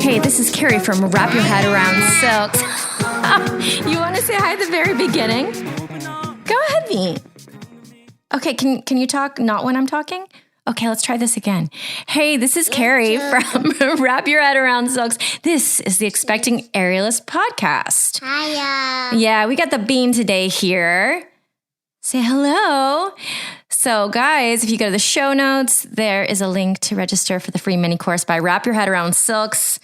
Hey, this is Carrie from Wrap Your Head Around Silks. You want to say hi at the very beginning? Go ahead, V. Okay, can you talk not when I'm talking? Okay, let's try this again. Hey, this is Carrie from Wrap Your Head Around Silks. This is the Expecting Aerialist podcast. Hiya. Yeah, we got the beam today here. Say hello. So guys, if you go to the show notes, there is a link to register for the free mini course by Wrap Your Head Around Silks.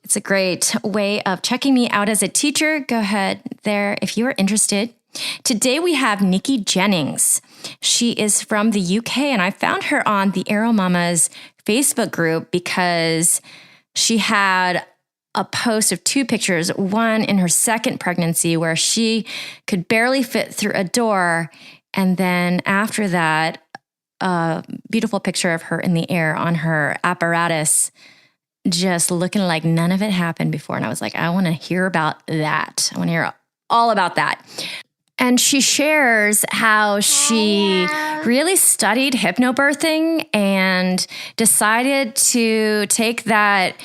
It's a great way of checking me out as a teacher. Go ahead there if you are interested. Today we have Niki Jennings. She is from the UK, and I found her on the Aero Mamas Facebook group because she had a post of two pictures, one in her second pregnancy where she could barely fit through a door, and then after that, a beautiful picture of her in the air on her apparatus, just looking like none of it happened before. And I was like, I want to hear about that. I want to hear all about that. And she shares how she really studied hypnobirthing and decided to take that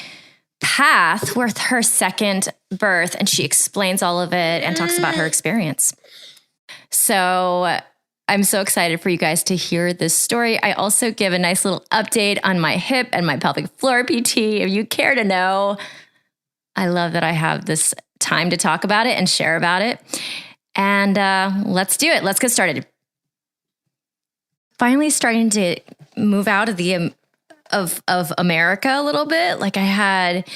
path with her second birth. And she explains all of it and talks about her experience. So I'm so excited for you guys to hear this story. I also give a nice little update on my hip and my pelvic floor PT. If you care to know, I love that I have this time to talk about it and share about it. And let's do it. Let's get started. Finally starting to move out of the of America a little bit. Like I had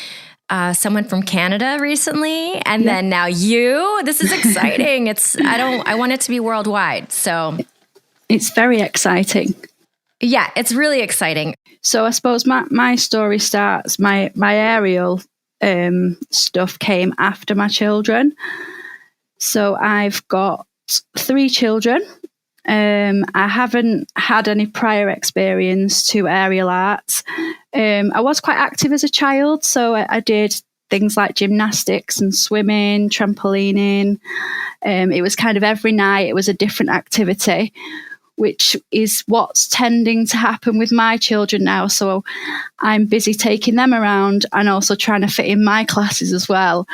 someone from Canada recently, and then now you. This is exciting. I want it to be worldwide. So it's very exciting. Yeah, it's really exciting. So I suppose my story starts. My aerial stuff came after my children. So I've got 3 children. I haven't had any prior experience to aerial arts. I was quite active as a child, so I did things like gymnastics and swimming, trampolining. It was kind of every night, it was a different activity, which is what's tending to happen with my children now. So I'm busy taking them around and also trying to fit in my classes as well.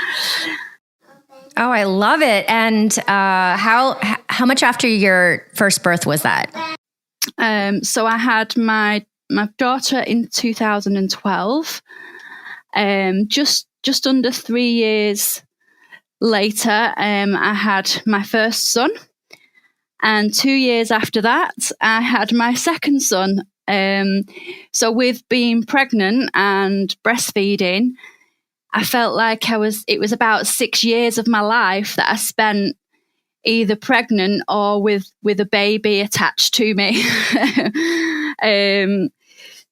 Oh, I love it. And how much after your first birth was that? So I had my daughter in 2012. Just under 3 years later, I had my first son. And 2 years after that, I had my second son. So with being pregnant and breastfeeding, I felt like it was about 6 years of my life that I spent either pregnant or with a baby attached to me.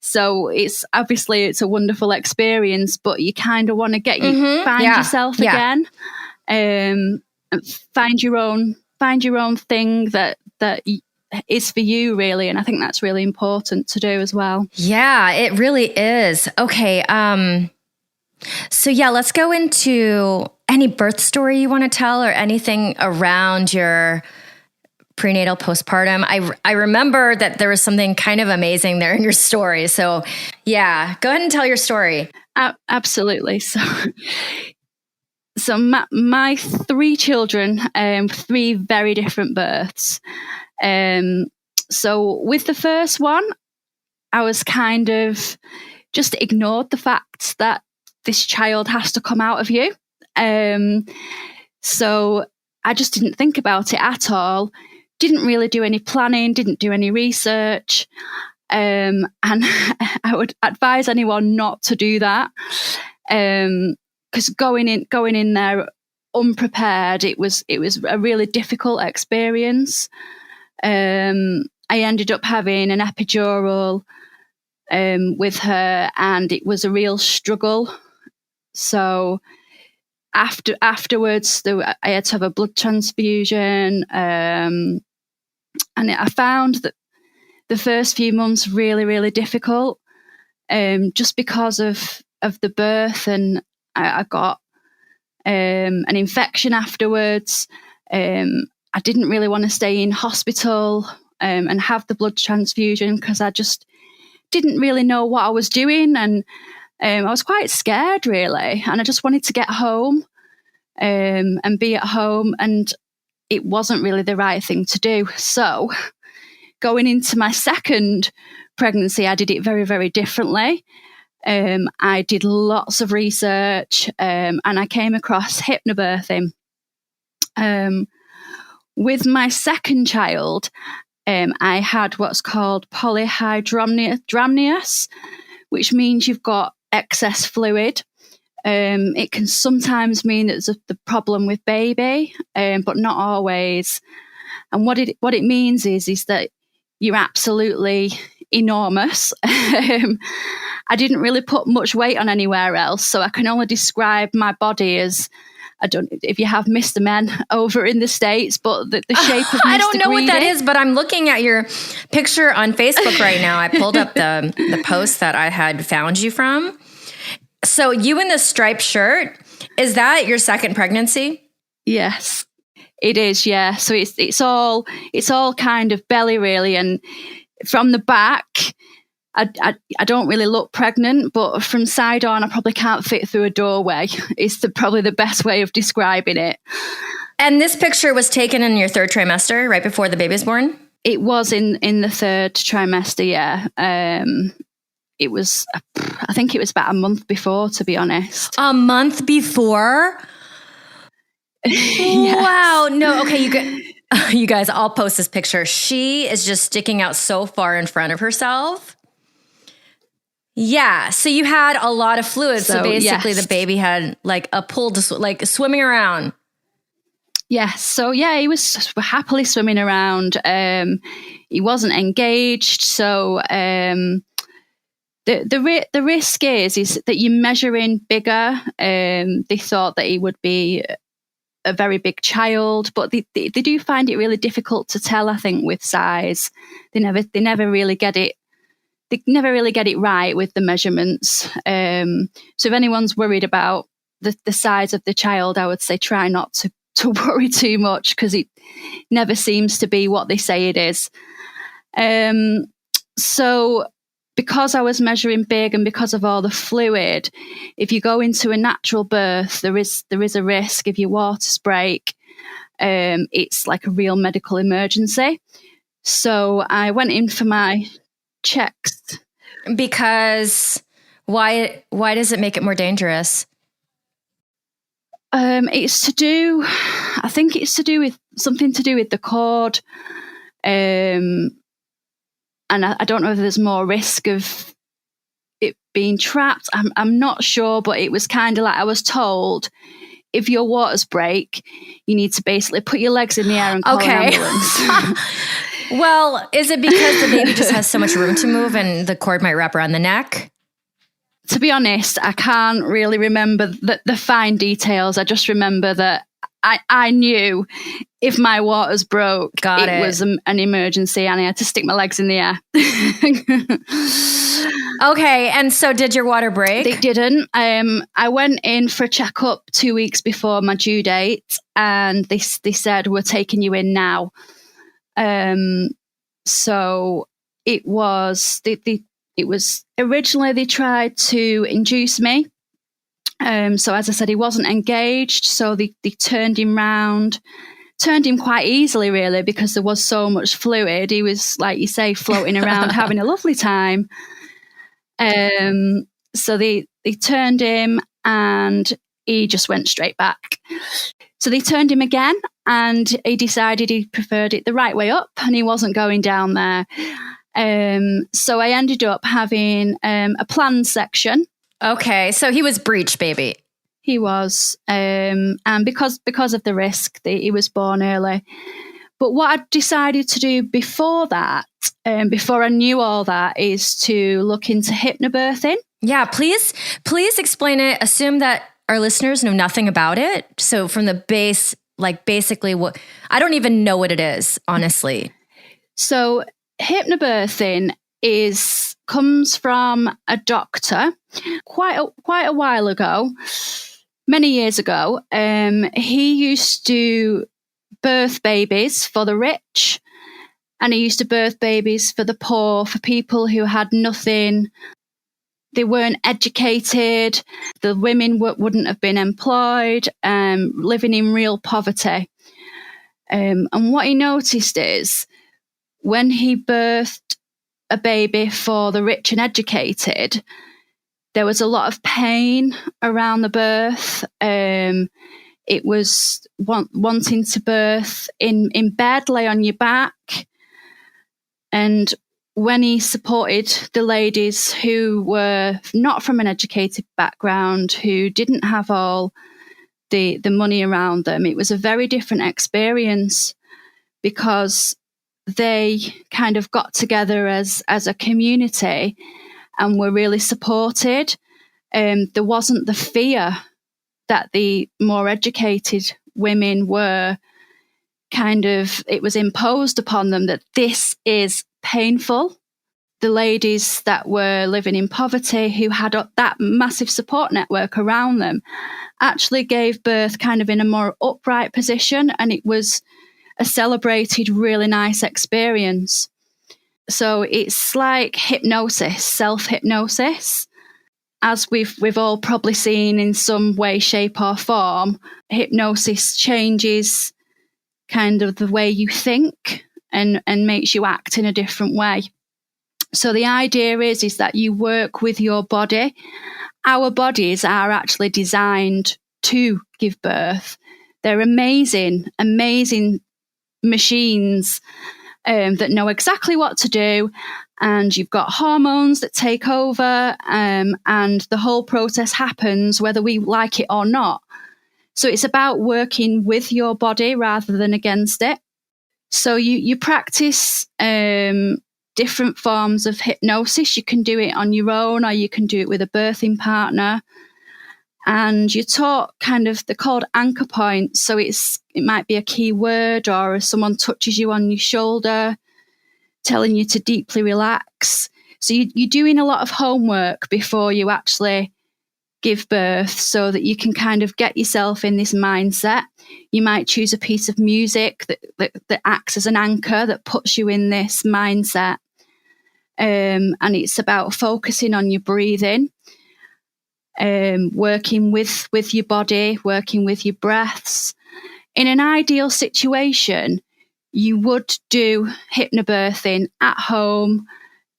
So it's a wonderful experience, but you kind of want to find yourself again, find your own thing that is for you, really. And I think that's really important to do as well. Yeah, it really is. Okay. So yeah, let's go into any birth story you want to tell or anything around your prenatal postpartum. I remember that there was something kind of amazing there in your story. So yeah, go ahead and tell your story. Absolutely. So my 3 children, 3 very different births. So with the first one, I was kind of just ignored the fact that this child has to come out of you. So I just didn't think about it at all. Didn't really do any planning, didn't do any research. And I would advise anyone not to do that. Because going in there unprepared, it was a really difficult experience. I ended up having an epidural with her, and it was a real struggle. So afterwards, I had to have a blood transfusion, and I found that the first few months really, really difficult, just because of the birth, and I got an infection afterwards. I didn't really want to stay in hospital and have the blood transfusion because I just didn't really know what I was doing. And I was quite scared, really. And I just wanted to get home and be at home. And it wasn't really the right thing to do. So going into my second pregnancy, I did it very, very differently. I did lots of research and I came across hypnobirthing. With my second child, I had what's called polyhydramnios, which means you've got excess fluid. It can sometimes mean it's the problem with baby, but not always. And what it means is that you're absolutely enormous. I didn't really put much weight on anywhere else, so I can only describe my body as, I don't if you have Mr. Men over in the States, but the shape of Mr. I don't know Greedy. what that is, but I'm looking at your picture on Facebook right now. I pulled up the post that I had found you from. So you in the striped shirt, is that your second pregnancy? Yes, it is. Yeah. So it's all kind of belly really, and from the back, I don't really look pregnant, but from side on, I probably can't fit through a doorway. It's probably the best way of describing it. And this picture was taken in your third trimester, right before the baby's born? It was in the third trimester, yeah. It was, I think it was about a month before, to be honest. A month before? Yes. Wow. No, okay, you guys, I'll post this picture. She is just sticking out so far in front of herself. Yeah. So you had a lot of fluid. So basically yes. The baby had like a pull to like swimming around. Yes. So yeah, he was happily swimming around. He wasn't engaged. So the risk is that you're measuring bigger. They thought that he would be a very big child, but they do find it really difficult to tell, I think, with size. They never really get it. They never really get it right with the measurements. So if anyone's worried about the size of the child, I would say try not to worry too much, because it never seems to be what they say it is. So because I was measuring big and because of all the fluid, if you go into a natural birth, there is a risk if your waters break. It's like a real medical emergency. So I went in for my checks. Because why does it make it more dangerous? It's to do, I think it's to do with something to do with the cord. And I don't know if there's more risk of it being trapped. I'm not sure, but it was kind of like I was told, if your waters break, you need to basically put your legs in the air and call an ambulance. Well, is it because the baby just has so much room to move and the cord might wrap around the neck? To be honest, I can't really remember the fine details. I just remember that I knew if my waters broke, it was an emergency and I had to stick my legs in the air. Okay, and so did your water break? They didn't. I went in for a checkup 2 weeks before my due date, and they said, we're taking you in now. So it was originally they tried to induce me. So as I said, he wasn't engaged, so they turned him quite easily, really, because there was so much fluid. He was, like you say, floating around, having a lovely time. So they turned him and he just went straight back. So they turned him again and he decided he preferred it the right way up and he wasn't going down there. So I ended up having a planned section. Okay, so he was breech baby. He was, and because of the risk, he was born early. But what I decided to do before that, before I knew all that, is to look into hypnobirthing. Yeah, please explain it. Assume that our listeners know nothing about it. So from the base, like basically what, I don't even know what it is, honestly. So hypnobirthing comes from a doctor quite a while ago, many years ago. He used to birth babies for the rich, and he used to birth babies for the poor, for people who had nothing. They weren't educated. The women wouldn't have been employed, living in real poverty. And what he noticed is when he birthed a baby for the rich and educated, there was a lot of pain around the birth. It was wanting to birth in bed, lay on your back. And when he supported the ladies who were not from an educated background, who didn't have all the money around them, it was a very different experience, because they kind of got together as a community and were really supported. There wasn't the fear that the more educated women were it was imposed upon them that this is painful. The ladies that were living in poverty, who had that massive support network around them, actually gave birth kind of in a more upright position, and it was a celebrated, really nice experience. So it's like hypnosis, self-hypnosis. As we've all probably seen in some way, shape or form, hypnosis changes kind of the way you think and makes you act in a different way. So the idea is that you work with your body. Our bodies are actually designed to give birth. They're amazing machines that know exactly what to do. And you've got hormones that take over, and the whole process happens whether we like it or not. So it's about working with your body rather than against it. So you practice different forms of hypnosis. You can do it on your own, or you can do it with a birthing partner. And you're taught they're called anchor points. So it might be a key word, or if someone touches you on your shoulder, telling you to deeply relax. So you're doing a lot of homework before you actually give birth, so that you can kind of get yourself in this mindset. You might choose a piece of music that acts as an anchor, that puts you in this mindset. And it's about focusing on your breathing, working with your body, working with your breaths. In an ideal situation, you would do hypnobirthing at home.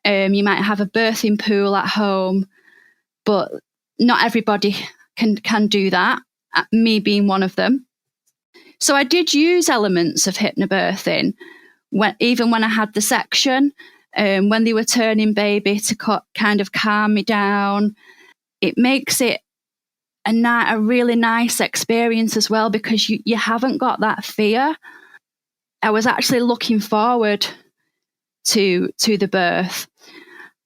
You might have a birthing pool at home, but not everybody can do that, me being one of them. So I did use elements of hypnobirthing, even when I had the section, when they were turning baby, to kind of calm me down. It makes it a really nice experience as well, because you haven't got that fear. I was actually looking forward to the birth.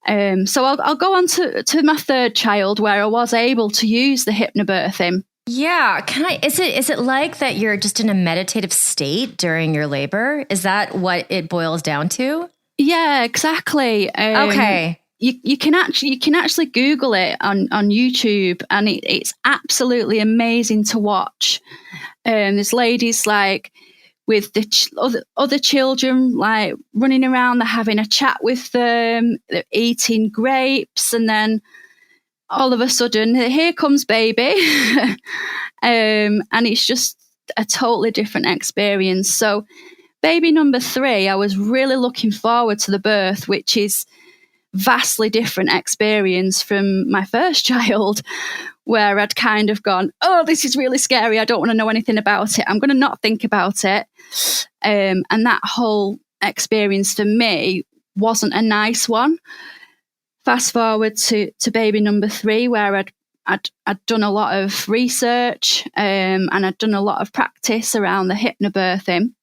So I'll go on to my third child, where I was able to use the hypnobirthing. Yeah. Is it like that you're just in a meditative state during your labor? Is that what it boils down to? Yeah, exactly. Okay. You can actually Google it on YouTube, and it's absolutely amazing to watch. There's ladies with the other children, running around. They're having a chat with them. They're eating grapes, and then all of a sudden, here comes baby. And it's just a totally different experience. So baby number 3, I was really looking forward to the birth, which is vastly different experience from my first child, where I'd kind of gone, oh, this is really scary. I don't want to know anything about it. I'm going to not think about it. And that whole experience for me wasn't a nice one. Fast forward to baby number 3, where I'd done a lot of research, and I'd done a lot of practice around the hypnobirthing.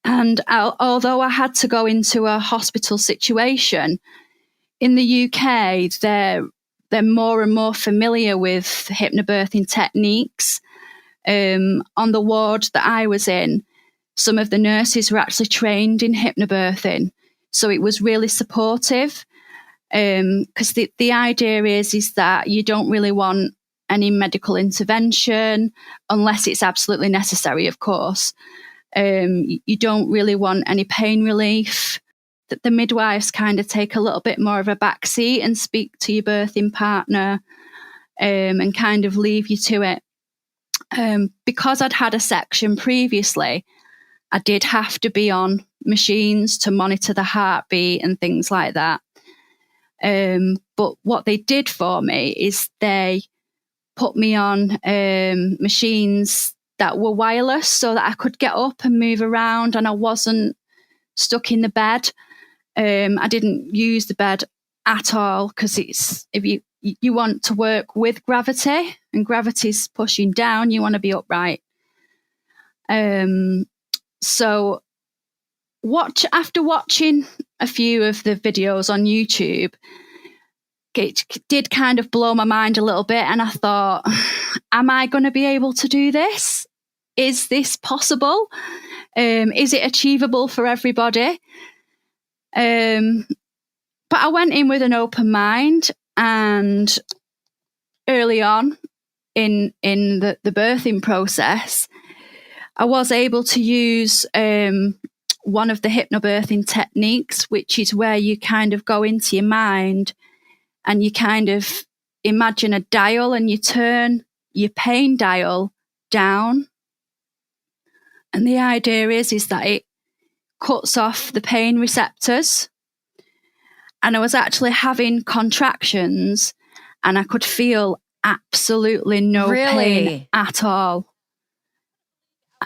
And although I had to go into a hospital situation, in the UK, they're more and more familiar with hypnobirthing techniques. On the ward that I was in, some of the nurses were actually trained in hypnobirthing. So it was really supportive, because the idea is that you don't really want any medical intervention unless it's absolutely necessary, of course. You don't really want any pain relief. The midwives kind of take a little bit more of a backseat and speak to your birthing partner and kind of leave you to it. Because I'd had a section previously, I did have to be on machines to monitor the heartbeat and things like that. But what they did for me is they put me on machines that were wireless so that I could get up and move around and I wasn't stuck in the bed. I didn't use the bed at all because if you want to work with gravity and gravity's pushing down, you want to be upright. So after watching a few of the videos on YouTube, it did kind of blow my mind a little bit, and I thought, am I going to be able to do this? Is this possible? Is it achievable for everybody? But I went in with an open mind, and early on in the birthing process, I was able to use one of the hypnobirthing techniques, which is where you kind of go into your mind and you kind of imagine a dial and you turn your pain dial down. And the idea is that it cuts off the pain receptors. And I was actually having contractions and I could feel absolutely no pain at all.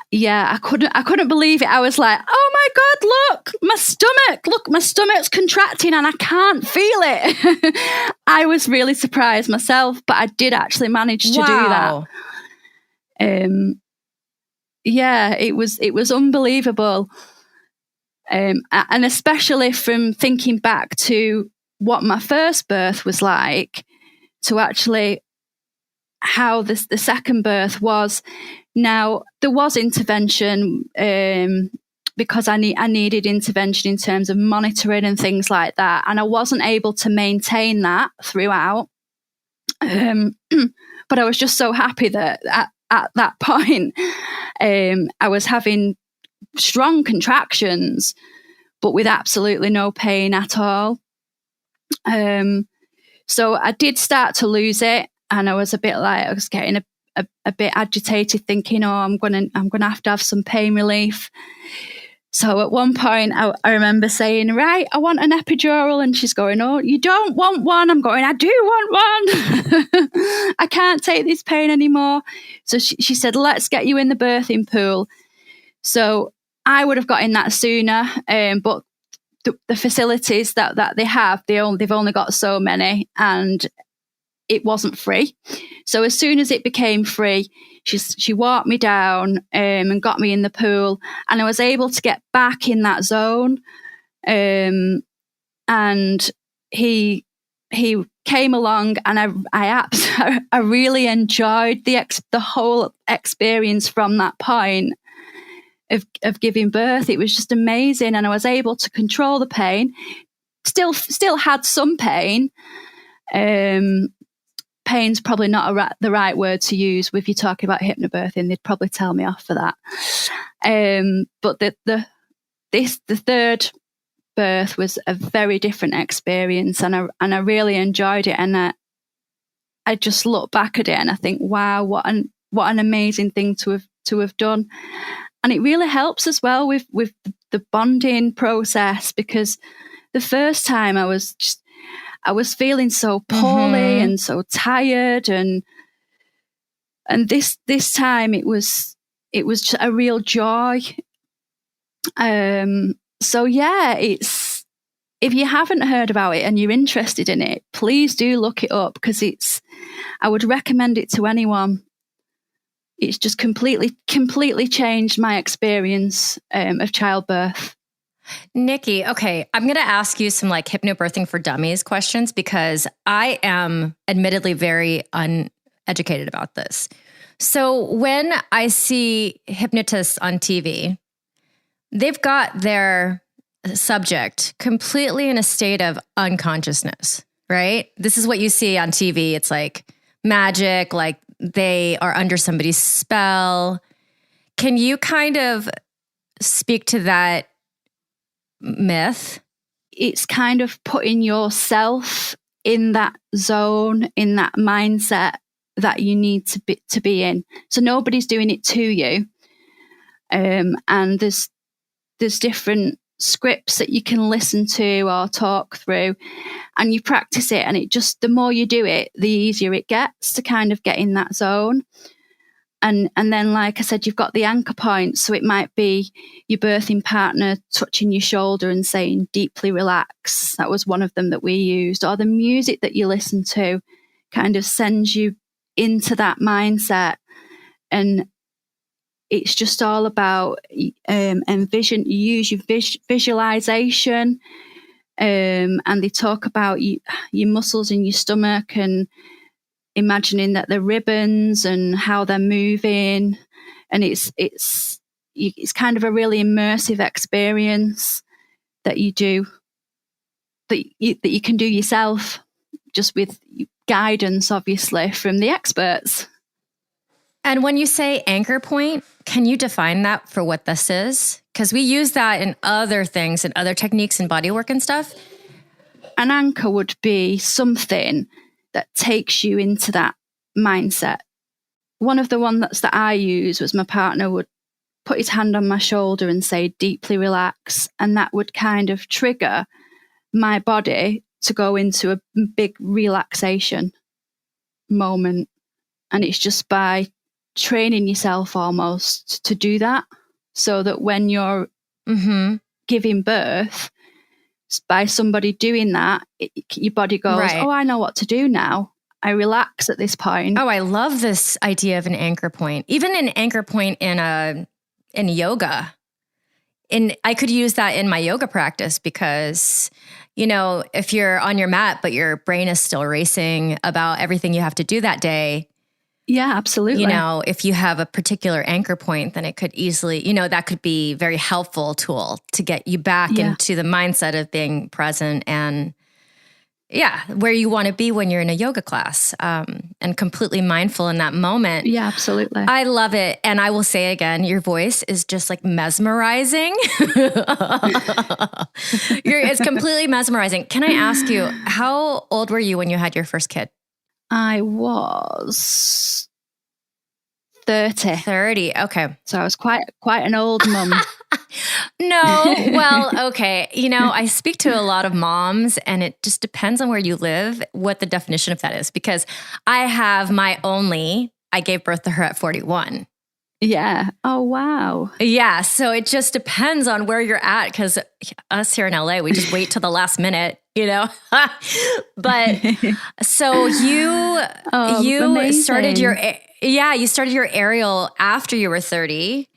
Yeah, I couldn't believe it. I was like, oh my God, look, my stomach's contracting and I can't feel it. I was really surprised myself, but I did actually manage to do that. Yeah, it was unbelievable. And especially from thinking back to what my first birth was like to actually how the second birth was. Now, there was intervention because I needed intervention in terms of monitoring and things like that. And I wasn't able to maintain that throughout. But I was just so happy that at that point, I was having strong contractions, but with absolutely no pain at all. So I did start to lose it. And I was I was getting a bit agitated, thinking, oh, I'm gonna have to have some pain relief. So at one point, I remember saying, right, I want an epidural, and she's going, oh, you don't want one? I'm going, I do want one. I can't take this pain anymore. So she said, let's get you in the birthing pool. So I would have got in that sooner, but the facilities that they have, they've only got so many, and it wasn't free. So as soon as it became free, she walked me down and got me in the pool, and I was able to get back in that zone. And he came along, and I really enjoyed the whole experience from that point of giving birth. It was just amazing, and I was able to control the pain. Still had some pain. Pain's probably not the right word to use if you're talking about hypnobirthing. They'd probably tell me off for that. But the third birth was a very different experience, and I really enjoyed it. And I just look back at it and I think, wow, what an amazing thing to have done. And it really helps as well with the bonding process, because the first time I was feeling so poorly and so tired, and this time it was just a real joy. So yeah, if you haven't heard about it and you're interested in it, please do look it up, because I would recommend it to anyone. It's just completely changed my experience of childbirth. Niki, okay, I'm going to ask you some hypnobirthing for dummies questions, because I am admittedly very uneducated about this. So when I see hypnotists on TV, they've got their subject completely in a state of unconsciousness, right? This is what you see on TV. It's like magic, like they are under somebody's spell. Can you kind of speak to that myth? It's kind of putting yourself in that zone, in that mindset that you need to be in. So nobody's doing it to you. And there's different scripts that you can listen to or talk through, and you practice it, and the more you do it, the easier it gets to kind of get in that zone. And then, like I said, you've got the anchor points. So it might be your birthing partner touching your shoulder and saying, deeply relax. That was one of them that we used. Or the music that you listen to kind of sends you into that mindset. And it's just all about envision. You use your visualization. And they talk about your muscles in your stomach and imagining that they're ribbons and how they're moving, and it's kind of a really immersive experience that you do, that you can do yourself, just with guidance, obviously, from the experts. And when you say anchor point, can you define that for what this is? Because we use that in other things and other techniques and body work and stuff. An anchor would be something that takes you into that mindset. One of the ones that I use was my partner would put his hand on my shoulder and say, deeply relax. And that would kind of trigger my body to go into a big relaxation moment. And it's just by training yourself almost to do that, so that when you're giving birth, by somebody doing that, your body goes, right. Oh, I know what to do now. I relax at this point. Oh, I love this idea of an anchor point. Even an anchor point in yoga. I could use that in my yoga practice because, if you're on your mat, but your brain is still racing about everything you have to do that day. Yeah, absolutely. If you have a particular anchor point, then it could easily, that could be a very helpful tool to get you back into the mindset of being present and, where you want to be when you're in a yoga class, and completely mindful in that moment. Yeah, absolutely. I love it. And I will say again, your voice is just like mesmerizing. It's completely mesmerizing. Can I ask you, how old were you when you had your first kid? I was 30. 30, okay. So I was quite an old mum. No, well, okay. I speak to a lot of moms, and it just depends on where you live, what the definition of that is. Because I have I gave birth to her at 41. Yeah. Oh, wow. Yeah. So it just depends on where you're at, because us here in LA, we just wait till the last minute, But so you started you started your aerial after you were 30,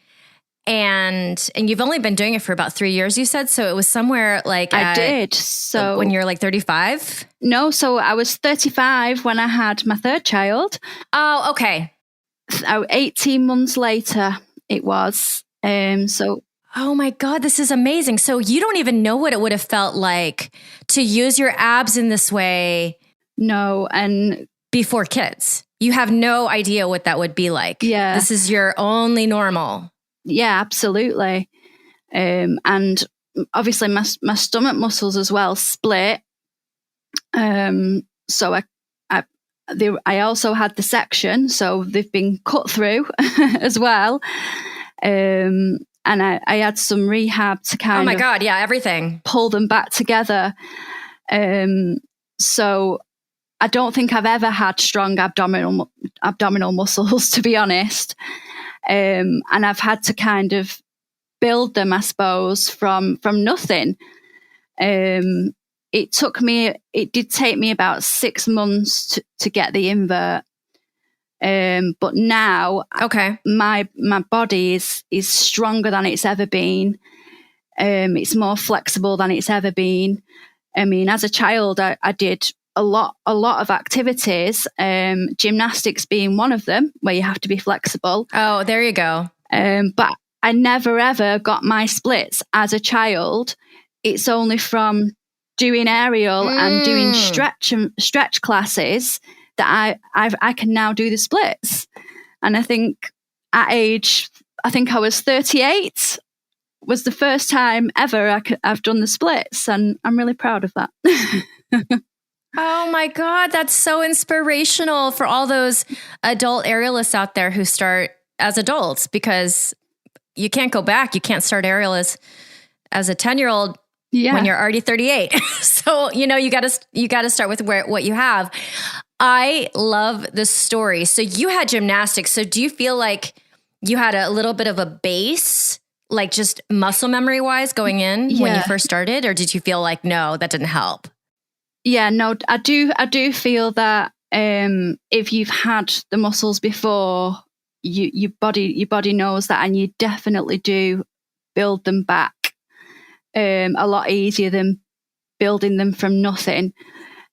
and you've only been doing it for about 3 years, you said. So it was somewhere like I did. So when you're like 35? No, so I was 35 when I had my third child. Oh, okay. 18 months later it was. Oh my God, this is amazing. So you don't even know what it would have felt like to use your abs in this way. No, and before kids. You have no idea what that would be like. Yeah. This is your only normal. Yeah, absolutely. And obviously my stomach muscles as well split. So I also had the section, so they've been cut through as well. And I had some rehab to kind of... Oh my God, yeah, everything. Pull them back together. So I don't think I've ever had strong abdominal muscles, to be honest. And I've had to kind of build them, I suppose, from nothing. It did take me about 6 months to get the invert. But now, okay, my body is stronger than it's ever been. It's more flexible than it's ever been. I mean, as a child, I did a lot of activities, gymnastics being one of them, where you have to be flexible. Oh, there you go. But I never ever got my splits as a child. It's only from doing aerial and doing stretch classes that I can now do the splits. And I think at age, I think I was 38, was the first time ever I've done the splits, and I'm really proud of that. Oh my God, that's so inspirational for all those adult aerialists out there who start as adults, because you can't go back. You can't start aerial as a 10-year-old when you're already 38. So, you got to start with what you have. I love this story. So you had gymnastics. So do you feel like you had a little bit of a base, like just muscle memory wise going in when you first started? Or did you feel like, no, that didn't help? Yeah, no, I do feel that if you've had the muscles before, your body knows that, and you definitely do build them back a lot easier than building them from nothing.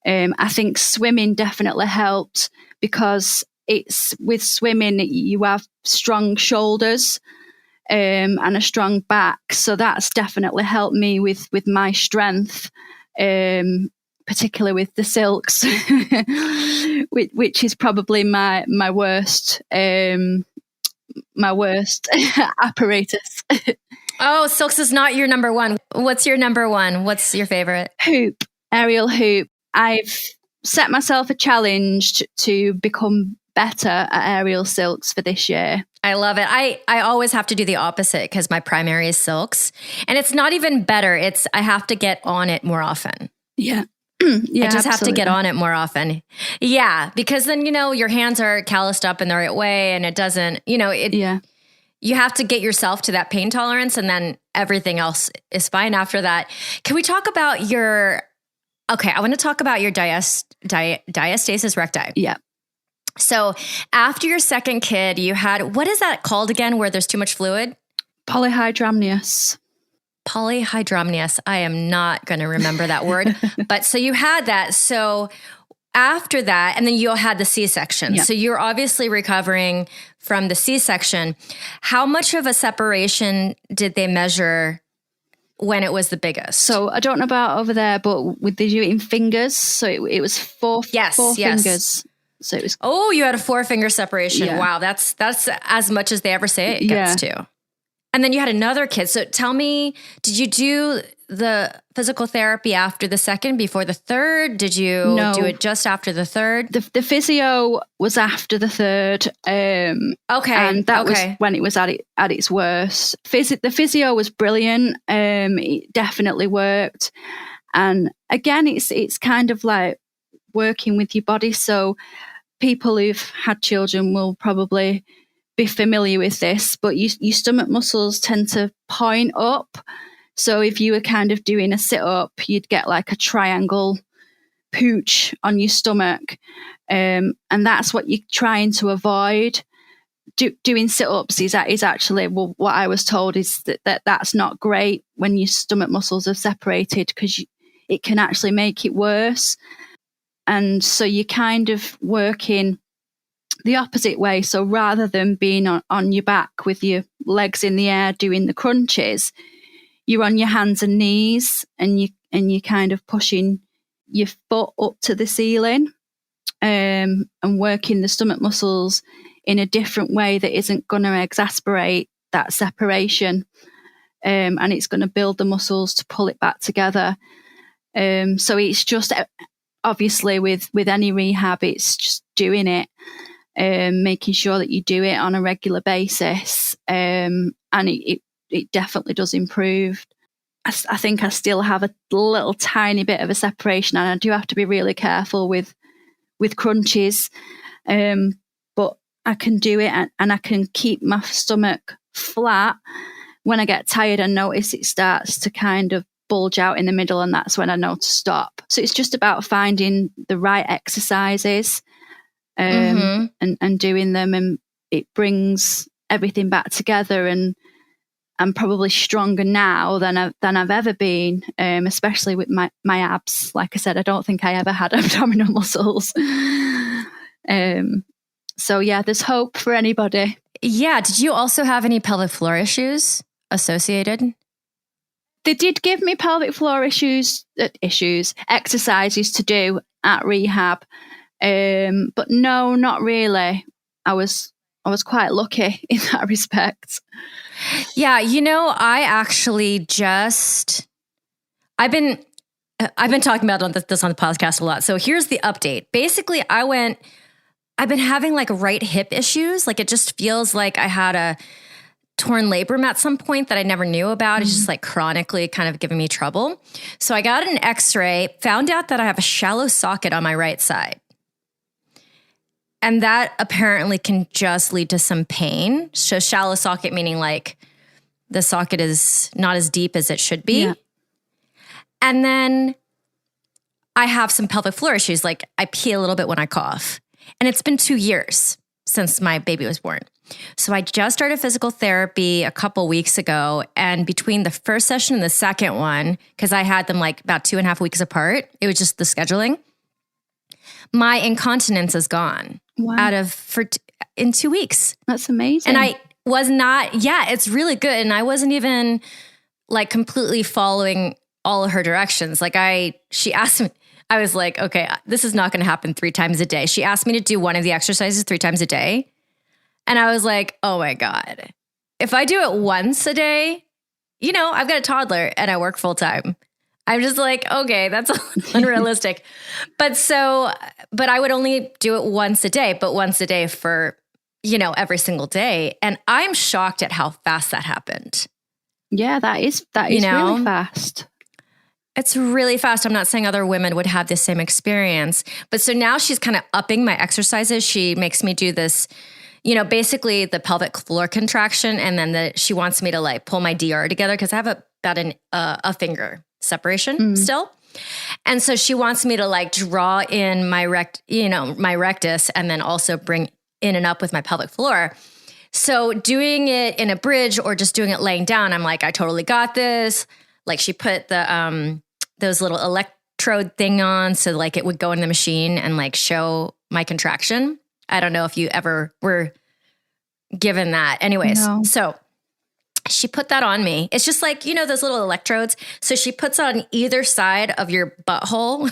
I think swimming definitely helped, because it's with swimming you have strong shoulders and a strong back, so that's definitely helped me with my strength. Particularly with the silks, which is probably my worst apparatus. Oh, silks is not your number one. What's your number one? What's your favorite? Hoop, aerial hoop. I've set myself a challenge to become better at aerial silks for this year. I love it. I always have to do the opposite because my primary is silks, and it's not even better. It's I have to get on it more often. Yeah. Yeah, I just have to get on it more often. Yeah, because then, your hands are calloused up in the right way, and it doesn't, you have to get yourself to that pain tolerance, and then everything else is fine after that. Can we talk about I want to talk about your diastasis recti. Yeah. So after your second kid, you had, what is that called again, where there's too much fluid? Polyhydramnios. Polyhydramnios. I am not going to remember that word. But so you had that. So after that, and then you had the C-section. Yep. So you're obviously recovering from the C-section. How much of a separation did they measure when it was the biggest? So I don't know about over there, but they do it in fingers. So it was four fingers. So it was. Oh, you had a 4-finger separation. Yeah. Wow. That's as much as they ever say it gets to. And then you had another kid. So tell me, did you do the physical therapy after the second, before the third? Did you do it just after the third? The physio was after the third. Okay. And that was when it was at its worst. The physio was brilliant. It definitely worked. And again, it's kind of like working with your body. So people who've had children will probably be familiar with this, but your stomach muscles tend to point up. So if you were kind of doing a sit up, you'd get like a triangle pooch on your stomach. And that's what you're trying to avoid. Doing sit ups is actually, well, what I was told is that's not great when your stomach muscles are separated, because it can actually make it worse. And so you're kind of working the opposite way. So rather than being on your back with your legs in the air doing the crunches, you're on your hands and knees, and you kind of pushing your foot up to the ceiling, and working the stomach muscles in a different way that isn't going to exacerbate that separation, and it's going to build the muscles to pull it back together. So it's just, obviously with any rehab, it's just doing it. Making sure that you do it on a regular basis, and it definitely does improve. I think I still have a little tiny bit of a separation, and I do have to be really careful with crunches, but I can do it, and I can keep my stomach flat. When I get tired, I notice it starts to kind of bulge out in the middle, and that's when I know to stop. So it's just about finding the right exercises and doing them, and it brings everything back together, and I'm probably stronger now than I've ever been, especially with my abs. Like I said, I don't think I ever had abdominal muscles. So yeah, there's hope for anybody. Yeah. Did you also have any pelvic floor issues associated? They did give me pelvic floor exercises to do at rehab. But no, not really. I was quite lucky in that respect. Yeah, I actually I've been talking about this on the podcast a lot. So here's the update. Basically, I've been having like right hip issues. Like it just feels like I had a torn labrum at some point that I never knew about. It's just like chronically kind of giving me trouble. So I got an x-ray, found out that I have a shallow socket on my right side. And that apparently can just lead to some pain. So shallow socket meaning like the socket is not as deep as it should be. Yeah. And then I have some pelvic floor issues. Like I pee a little bit when I cough. And it's been 2 years since my baby was born. So I just started physical therapy a couple weeks ago. And between the first session and the second one, because I had them like about 2.5 weeks apart, it was just the scheduling, my incontinence is gone. Wow. In 2 weeks. That's amazing. And I was not, it's really good. And I wasn't even like completely following all of her directions. Like she asked me, I was like, okay, this is not going to happen 3 times a day. She asked me to do one of the exercises 3 times a day. And I was like, oh my God, if I do it once a day, I've got a toddler and I work full time. I'm just like, okay, that's unrealistic. But I would only do it once a day, but once a day for, every single day. And I'm shocked at how fast that happened. Yeah, that is really fast. It's really fast. I'm not saying other women would have the same experience, but so now she's kind of upping my exercises. She makes me do this, basically the pelvic floor contraction. And then she wants me to like pull my DR together because I have about a finger separation still. And so she wants me to like draw in my my rectus and then also bring in and up with my pelvic floor. So doing it in a bridge or just doing it laying down, I'm like, I totally got this. Like she put the those little electrode thing on so like it would go in the machine and like show my contraction. I don't know if you ever were given that. Anyways, no. So she put that on me. It's just like, those little electrodes. So she puts it on either side of your butthole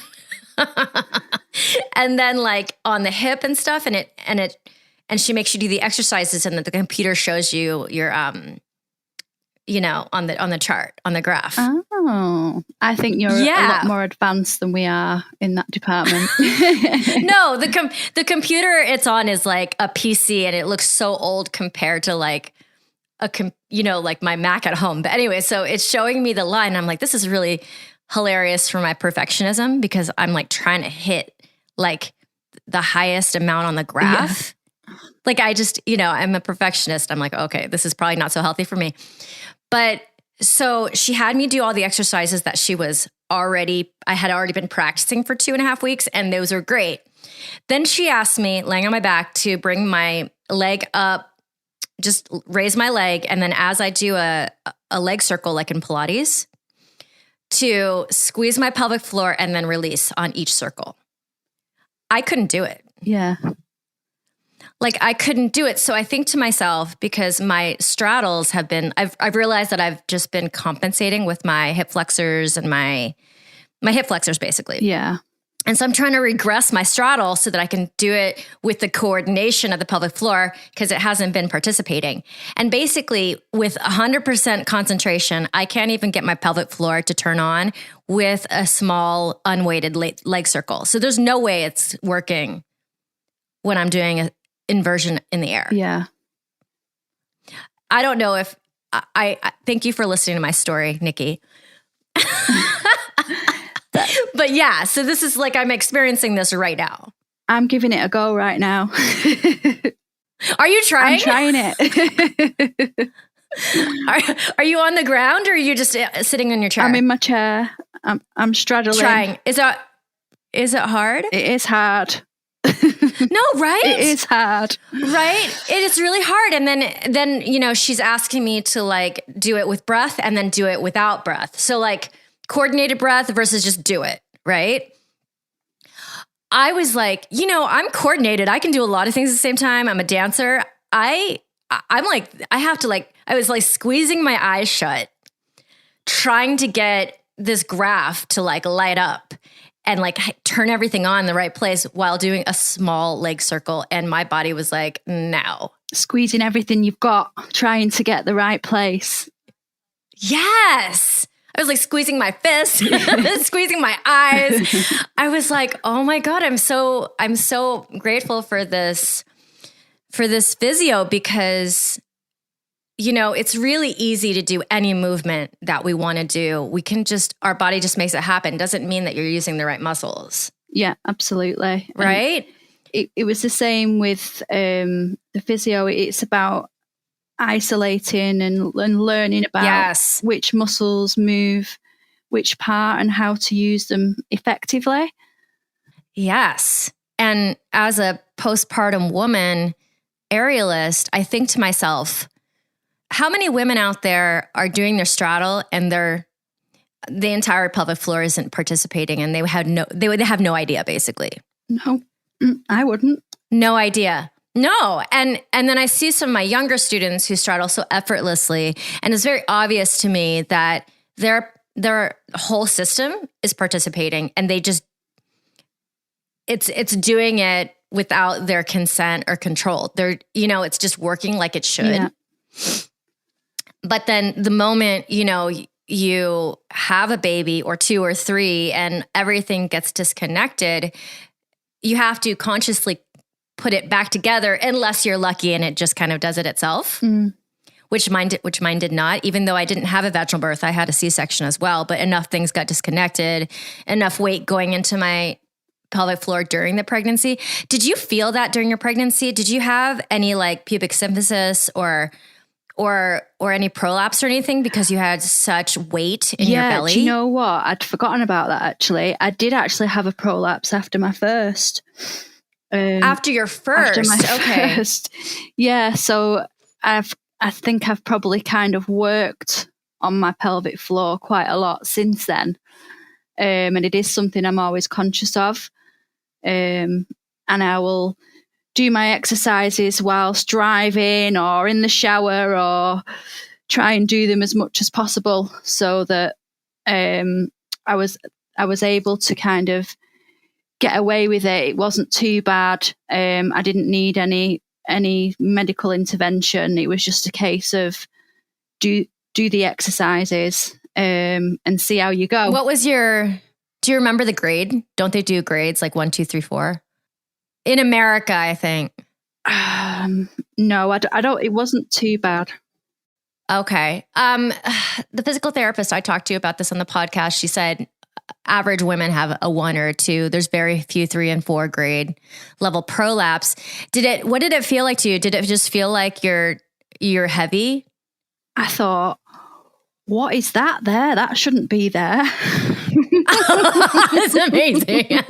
and then like on the hip and stuff. And she makes you do the exercises and then the computer shows you your, on the chart, on the graph. Oh, I think you're a lot more advanced than we are in that department. No, the computer it's on is like a PC and it looks so old compared to like like my Mac at home. But anyway, so it's showing me the line. I'm like, this is really hilarious for my perfectionism because I'm like trying to hit like the highest amount on the graph. Yeah. Like I just, I'm a perfectionist. I'm like, okay, this is probably not so healthy for me. But so she had me do all the exercises that I had already been practicing for 2.5 weeks, and those are great. Then she asked me, laying on my back, to bring my leg up, just raise my leg, and then as I do a leg circle, like in Pilates, to squeeze my pelvic floor and then release on each circle. I couldn't do it. Yeah. Like I couldn't do it. So I think to myself, because my straddles have been, I've realized that I've just been compensating with my hip flexors and my hip flexors basically. Yeah. And so I'm trying to regress my straddle so that I can do it with the coordination of the pelvic floor because it hasn't been participating. And basically with 100% concentration, I can't even get my pelvic floor to turn on with a small unweighted leg circle. So there's no way it's working when I'm doing an inversion in the air. Yeah. I don't know if I thank you for listening to my story, Niki. But yeah, so this is like, I'm experiencing this right now. I'm giving it a go right now. Are you trying? I'm trying it. Are you on the ground or are you just sitting in your chair? I'm in my chair. I'm straddling. Trying. Is it hard? It is hard. No, right? It is hard. Right? It is really hard. And then, she's asking me to like do it with breath and then do it without breath. So like coordinated breath versus just do it, right? I was like, I'm coordinated. I can do a lot of things at the same time. I'm a dancer. I'm like, I was like squeezing my eyes shut, trying to get this graph to like light up. and like turn everything on in the right place while doing a small leg circle. And my body was like, no. Squeezing everything you've got, trying to get the right place. Yes. I was like squeezing my fist, squeezing my eyes. I was like, oh my God, I'm so grateful for this physio, because, you know, it's really easy to do any movement that we want to do. We can just, our body just makes it happen. Doesn't mean that you're using the right muscles. Yeah, absolutely. Right? It was the same with the physio. It's about isolating and learning about which muscles move which part and how to use them effectively. Yes. And as a postpartum woman, aerialist, I think to myself, how many women out there are doing their straddle and the entire pelvic floor isn't participating, and they have no idea, basically. No, I wouldn't. No idea. No. And then I see some of my younger students who straddle so effortlessly, and it's very obvious to me that their whole system is participating, and they just, it's doing it without their consent or control. It's just working like it should. Yeah. But then the moment, you have a baby or two or three and everything gets disconnected, you have to consciously put it back together, unless you're lucky and it just kind of does it itself, which mine did not. Even though I didn't have a vaginal birth, I had a C-section as well, but enough things got disconnected, enough weight going into my pelvic floor during the pregnancy. Did you feel that during your pregnancy? Did you have any like pubic symphysis or any prolapse or anything because you had such weight in your belly? Do you know what? I'd forgotten about that, actually. I did actually have a prolapse after my first. After your first? After my first. Yeah, so I think I've probably kind of worked on my pelvic floor quite a lot since then. And it is something I'm always conscious of. And I will do my exercises whilst driving or in the shower, or try and do them as much as possible so that I was able to kind of get away with it. It wasn't too bad. I didn't need any medical intervention. It was just a case of do the exercises and see how you go. Do you remember the grade? Don't they do grades like 1, 2, 3, 4? In America, I think. No, I don't. It wasn't too bad. Okay. The physical therapist I talked to about this on the podcast, she said average women have a 1 or a 2. There's very few 3 and 4 grade level prolapse. What did it feel like to you? Did it just feel like you're heavy? I thought, what is that there? That shouldn't be there. That's amazing. I'd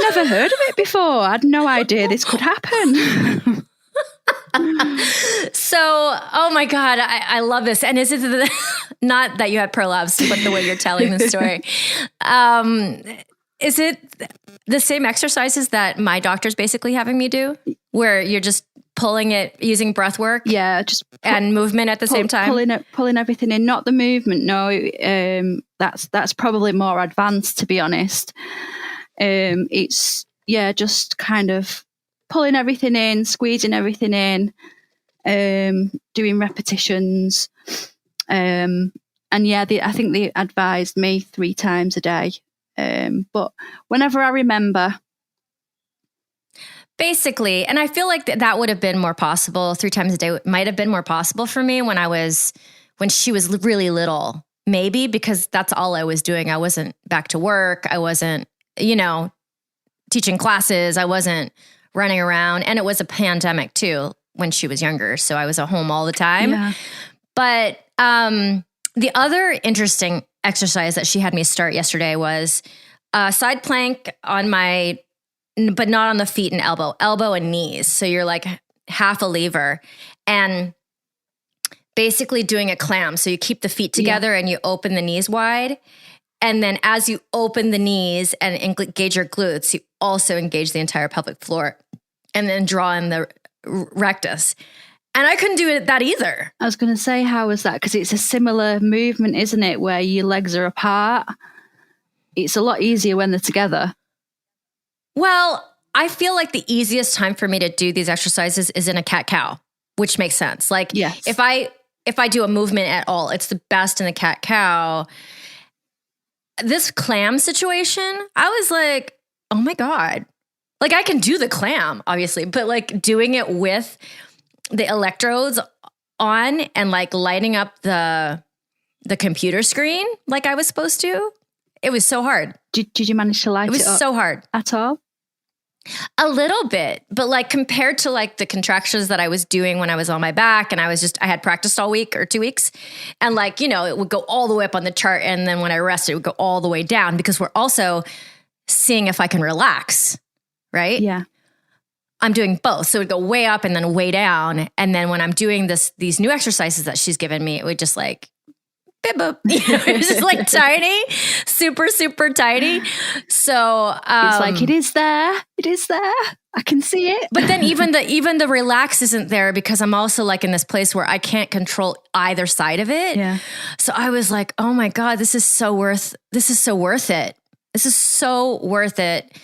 never heard of it before. I had no idea this could happen. So, oh my God, I love this. And is it not that you had prolapse, but the way you're telling the story? Is it the same exercises that my doctor's basically having me do, where you're just pulling it using breath work? Yeah, just and movement at the same time? Pulling everything in, not the movement. No, that's probably more advanced, to be honest. It's just kind of pulling everything in, squeezing everything in, doing repetitions. I think they advised me 3 times a day. But whenever I remember. Basically, and I feel like that would have been more possible. 3 times a day might have been more possible for me when she was really little, maybe, because that's all I was doing. I wasn't back to work. I wasn't, teaching classes. I wasn't running around, and it was a pandemic too when she was younger. So I was at home all the time. Yeah. But the other interesting exercise that she had me start yesterday was a side plank but not on the feet and elbow and knees. So you're like half a lever and basically doing a clam. So you keep the feet together and you open the knees wide. And then as you open the knees and engage your glutes, you also engage the entire pelvic floor and then draw in the rectus. And I couldn't do that either. I was going to say, how was that? Because it's a similar movement, isn't it? Where your legs are apart. It's a lot easier when they're together. Well, I feel like the easiest time for me to do these exercises is in a cat-cow, which makes sense. Like Yes. if I do a movement at all, it's the best in the cat-cow. This clam situation, I was like, oh my God. Like I can do the clam, obviously, but like doing it with the electrodes on and like lighting up the computer screen like I was supposed to, it was so hard. Did you manage to light it up? It was so hard. At all? A little bit, but like compared to like the contractions that I was doing when I was on my back and I had practiced all week or 2 weeks. And like, you know, it would go all the way up on the chart. And then when I rested, it would go all the way down because we're also seeing if I can relax, right? Yeah. I'm doing both. So it would go way up and then way down. And then when I'm doing these new exercises that she's given me, it would just like, beep, boop. It's just like tiny, super, super tiny. So it's like, it is there. It is there. I can see it. But then even the relax isn't there because I'm also like in this place where I can't control either side of it. Yeah. So I was like, oh my God, this is so worth it. This is so worth it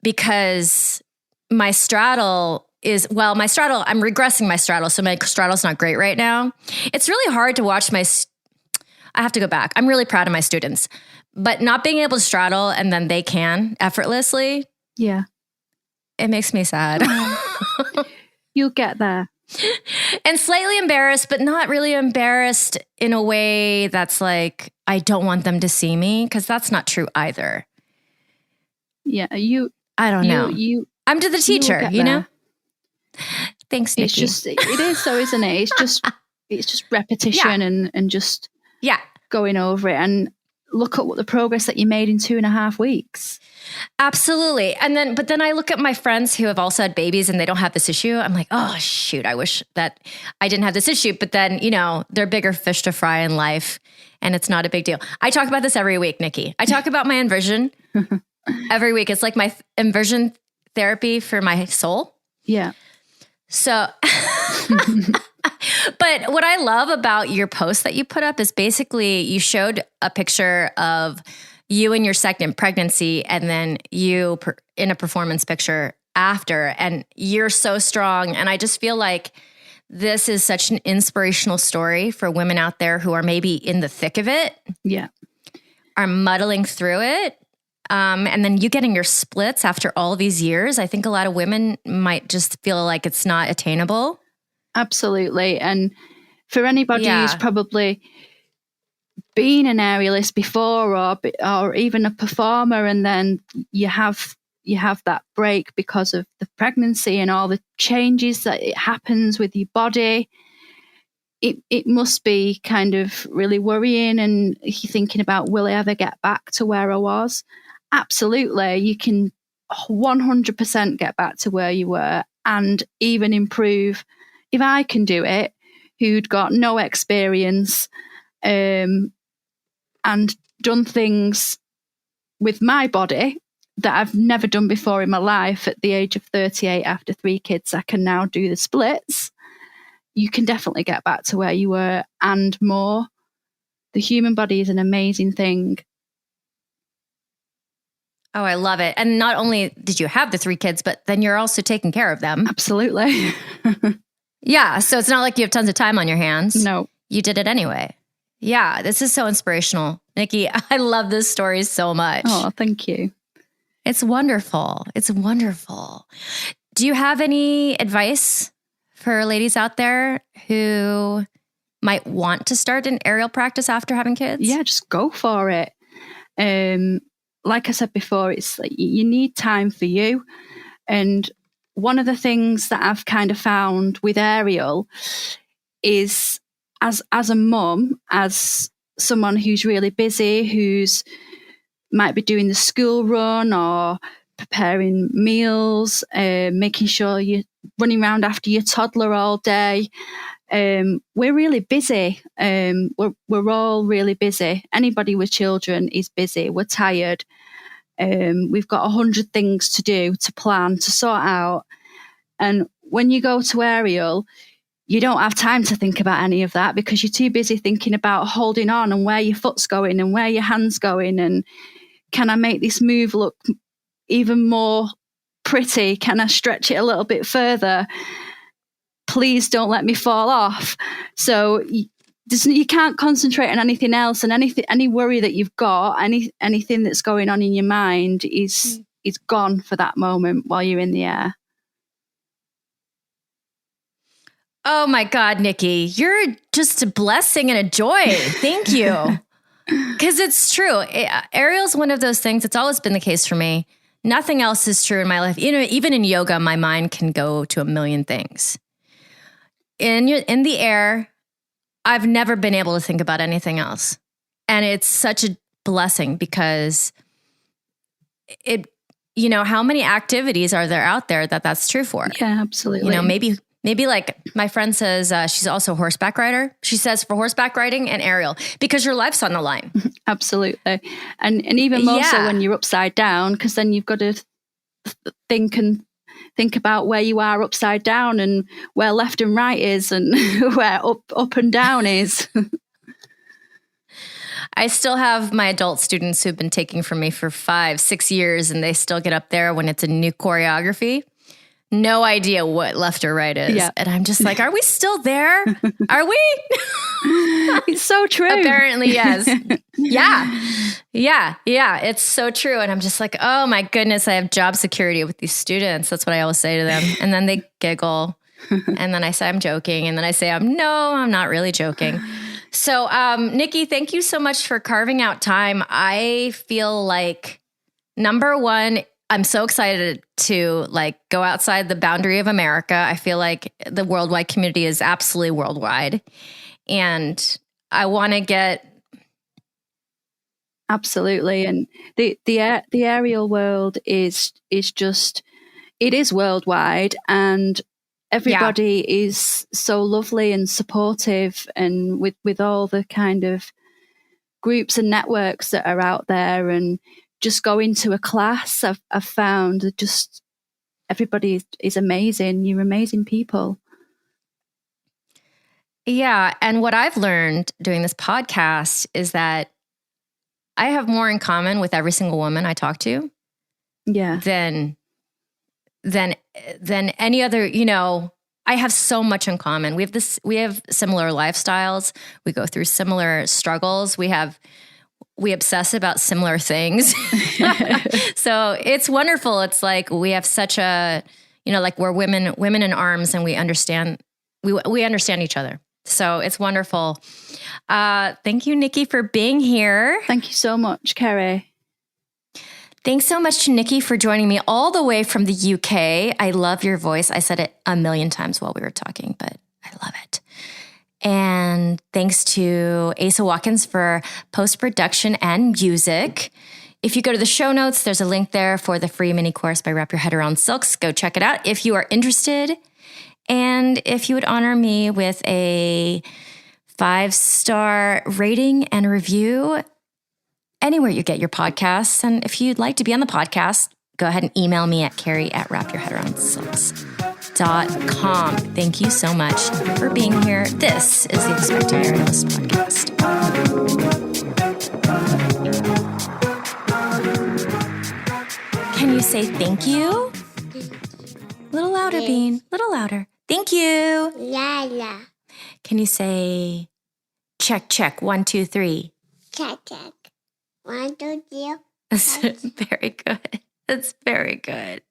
because my straddle, I'm regressing my straddle. So my straddle's not great right now. It's really hard to watch I have to go back. I'm really proud of my students, but not being able to straddle and then they can effortlessly. Yeah. It makes me sad. You'll get there. And slightly embarrassed, but not really embarrassed in a way that's like, I don't want them to see me because that's not true either. Yeah. I don't know. I'm to the teacher, you know? Thanks, Niki. It is so, isn't it? It's just repetition and just going over it and look at what the progress that you made in 2.5 weeks. Absolutely. But then I look at my friends who have also had babies and they don't have this issue. I'm like, oh shoot, I wish that I didn't have this issue. But then, you know, they're bigger fish to fry in life and it's not a big deal. I talk about this every week, Niki. I talk about my inversion every week. It's like my inversion therapy for my soul. Yeah. So, but what I love about your post that you put up is basically you showed a picture of you in your second pregnancy and then you in a performance picture after, and you're so strong. And I just feel like this is such an inspirational story for women out there who are maybe in the thick of it. Yeah. Are muddling through it. And then you getting your splits after all these years, I think a lot of women might just feel like it's not attainable. Absolutely. And for anybody who's probably been an aerialist before or even a performer, and then you have that break because of the pregnancy and all the changes that it happens with your body, it must be kind of really worrying, and you're thinking about, will I ever get back to where I was? Absolutely. You can 100% get back to where you were and even improve. If I can do it, who'd got no experience and done things with my body that I've never done before in my life at the age of 38 after 3 kids, I can now do the splits. You can definitely get back to where you were and more. The human body is an amazing thing. Oh, I love it. And not only did you have the 3 kids, but then you're also taking care of them. Absolutely. Yeah. So it's not like you have tons of time on your hands. No. You did it anyway. Yeah. This is so inspirational. Niki, I love this story so much. Oh, thank you. It's wonderful. It's wonderful. Do you have any advice for ladies out there who might want to start an aerial practice after having kids? Yeah, just go for it. Like I said before, it's like you need time for you. And one of the things that I've kind of found with aerial is as a mum, as someone who's really busy, who's might be doing the school run or preparing meals, making sure you're running around after your toddler all day. We're really busy. We're all really busy. Anybody with children is busy. We're tired. We've got 100 things to do, to plan, to sort out. And when you go to aerial, you don't have time to think about any of that because you're too busy thinking about holding on and where your foot's going and where your hand's going and can I make this move look even more pretty? Can I stretch it a little bit further? Please don't let me fall off. So you can't concentrate on anything else, and any worry that you've got, anything that's going on in your mind is gone for that moment while you're in the air. Oh my God, Niki, you're just a blessing and a joy. Thank you. Because it's true. Aerial's one of those things. It's always been the case for me. Nothing else is true in my life. Even in yoga, my mind can go to a million things. In the air, I've never been able to think about anything else. And it's such a blessing because how many activities are there out there that's true for? Yeah, absolutely. Maybe like my friend says, she's also a horseback rider. She says for horseback riding and aerial, because your life's on the line. Absolutely. And even more so when you're upside down, because then you've got to think about where you are upside down and where left and right is and where up and down is. I still have my adult students who've been taking from me for 5-6 years, and they still get up there when it's a new choreography. No idea what left or right is. Yeah. And I'm just like, are we still there? Are we? It's so true. Apparently, yes. Yeah. It's so true. And I'm just like, oh my goodness, I have job security with these students. That's what I always say to them. And then they giggle. And then I say, I'm joking. And then I say, I'm not really joking. So, Niki, thank you so much for carving out time. I feel like, number one, I'm so excited to go outside the boundary of America. I feel like the worldwide community is absolutely worldwide. And I want to get... Absolutely. And the aerial world is just, it is worldwide, and everybody is so lovely and supportive, and with all the kind of groups and networks that are out there, and just going to a class, I've found that just everybody is amazing. You're amazing people. Yeah. And what I've learned doing this podcast is that I have more in common with every single woman I talk to. Yeah. Than any other, I have so much in common. We have similar lifestyles. We go through similar struggles. We obsess about similar things. So it's wonderful. It's like we have such a, we're women in arms, and we understand each other. So it's wonderful. Thank you, Niki, for being here. Thank you so much, Kerry. Thanks so much to Niki for joining me all the way from the UK. I love your voice. I said it a million times while we were talking, but I love it. And thanks to Asa Watkins for post-production and music. If you go to the show notes, there's a link there for the free mini course by Wrap Your Head Around Silks. Go check it out if you are interested. And if you would honor me with a 5-star rating and review anywhere you get your podcasts. And if you'd like to be on the podcast, go ahead and email me at carrie@wrapyourheadaroundsilks.com. Thank you so much for being here. This is the Expecting Aerialist podcast. Can you say thank you? A little louder, Bean. A little louder. Thank you. Yeah. Can you say check, 1, 2, 3? Check. 1, 2, 3. That's very good. That's very good.